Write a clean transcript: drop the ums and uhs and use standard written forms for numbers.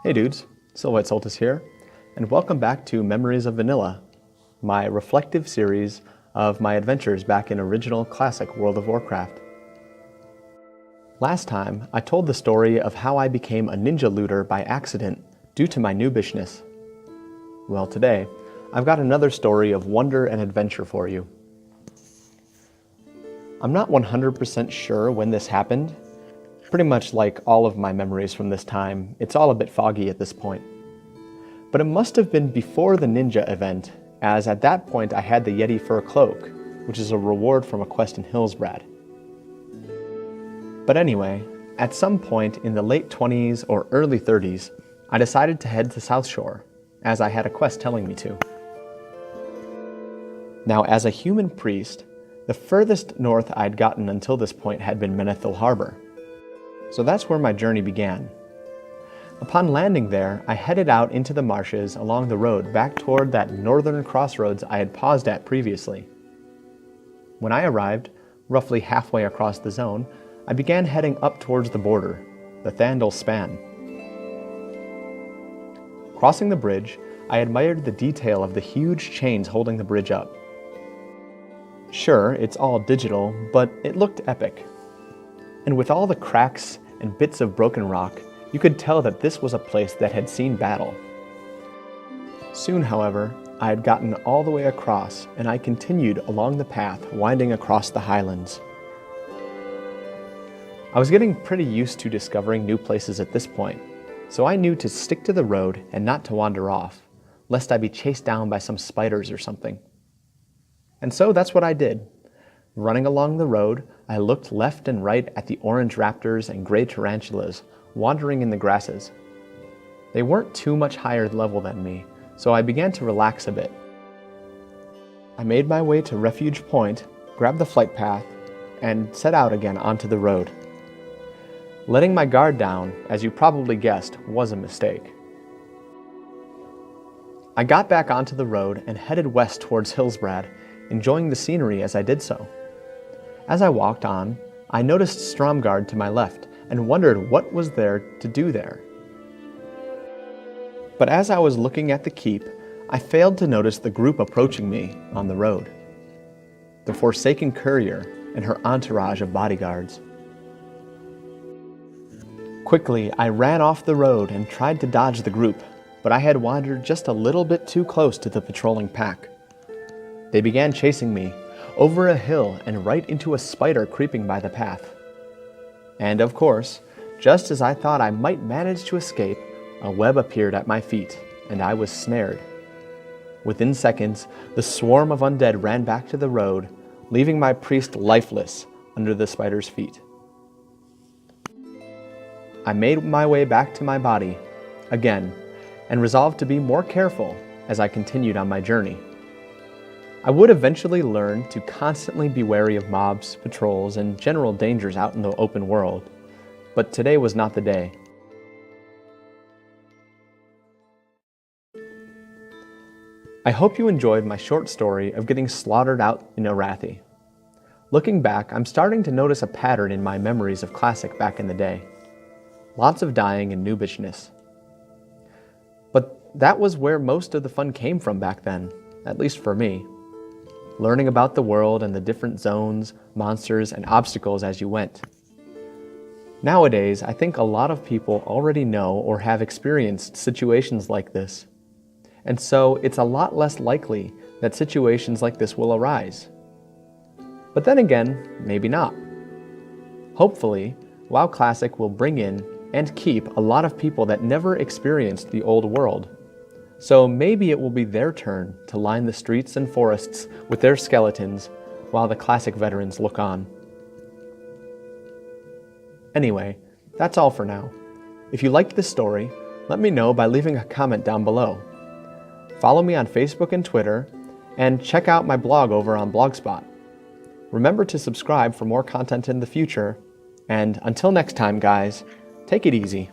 Hey dudes, Silhouette Soltis here, and welcome back to Memories of Vanilla, my reflective series of my adventures back in original classic World of Warcraft. Last time, I told the story of how I became a ninja looter by accident due to my noobishness. Well, today, I've got another story of wonder and adventure for you. I'm not 100% sure when this happened. Pretty much like all of my memories from this time, it's all a bit foggy at this point. But it must have been before the ninja event, as at that point I had the Yeti fur cloak, which is a reward from a quest in Hillsbrad. But anyway, at some point in the late 20s or early 30s, I decided to head to South Shore, as I had a quest telling me to. Now, as a human priest, the furthest north I'd gotten until this point had been Menethil Harbor. So that's where my journey began. Upon landing there, I headed out into the marshes along the road back toward that northern crossroads I had paused at previously. When I arrived, roughly halfway across the zone, I began heading up towards the border, the Thandal Span. Crossing the bridge, I admired the detail of the huge chains holding the bridge up. Sure, it's all digital, but it looked epic. And with all the cracks and bits of broken rock, you could tell that this was a place that had seen battle. Soon, however, I had gotten all the way across, and I continued along the path winding across the highlands. I was getting pretty used to discovering new places at this point, so I knew to stick to the road and not to wander off, lest I be chased down by some spiders or something. And so that's what I did. Running along the road, I looked left and right at the orange raptors and gray tarantulas wandering in the grasses. They weren't too much higher level than me, so I began to relax a bit. I made my way to Refuge Point, grabbed the flight path, and set out again onto the road. Letting my guard down, as you probably guessed, was a mistake. I got back onto the road and headed west towards Hillsbrad, enjoying the scenery as I did so. As I walked on, I noticed Stromgard to my left and wondered what was there to do there. But as I was looking at the keep, I failed to notice the group approaching me on the road. The Forsaken Courier and her entourage of bodyguards. Quickly, I ran off the road and tried to dodge the group, but I had wandered just a little bit too close to the patrolling pack. They began chasing me, over a hill and right into a spider creeping by the path. And of course, just as I thought I might manage to escape, a web appeared at my feet, and I was snared. Within seconds, the swarm of undead ran back to the road, leaving my priest lifeless under the spider's feet. I made my way back to my body, again, and resolved to be more careful as I continued on my journey. I would eventually learn to constantly be wary of mobs, patrols, and general dangers out in the open world, but today was not the day. I hope you enjoyed my short story of getting slaughtered out in Arathi. Looking back, I'm starting to notice a pattern in my memories of Classic back in the day. Lots of dying and noobishness. But that was where most of the fun came from back then, at least for me. Learning about the world and the different zones, monsters, and obstacles as you went. Nowadays, I think a lot of people already know or have experienced situations like this. And so it's a lot less likely that situations like this will arise. But then again, maybe not. Hopefully, WoW Classic will bring in and keep a lot of people that never experienced the old world. So maybe it will be their turn to line the streets and forests with their skeletons while the Classic veterans look on. Anyway, that's all for now. If you liked this story, let me know by leaving a comment down below. Follow me on Facebook and Twitter, and check out my blog over on Blogspot. Remember to subscribe for more content in the future, and until next time guys, take it easy.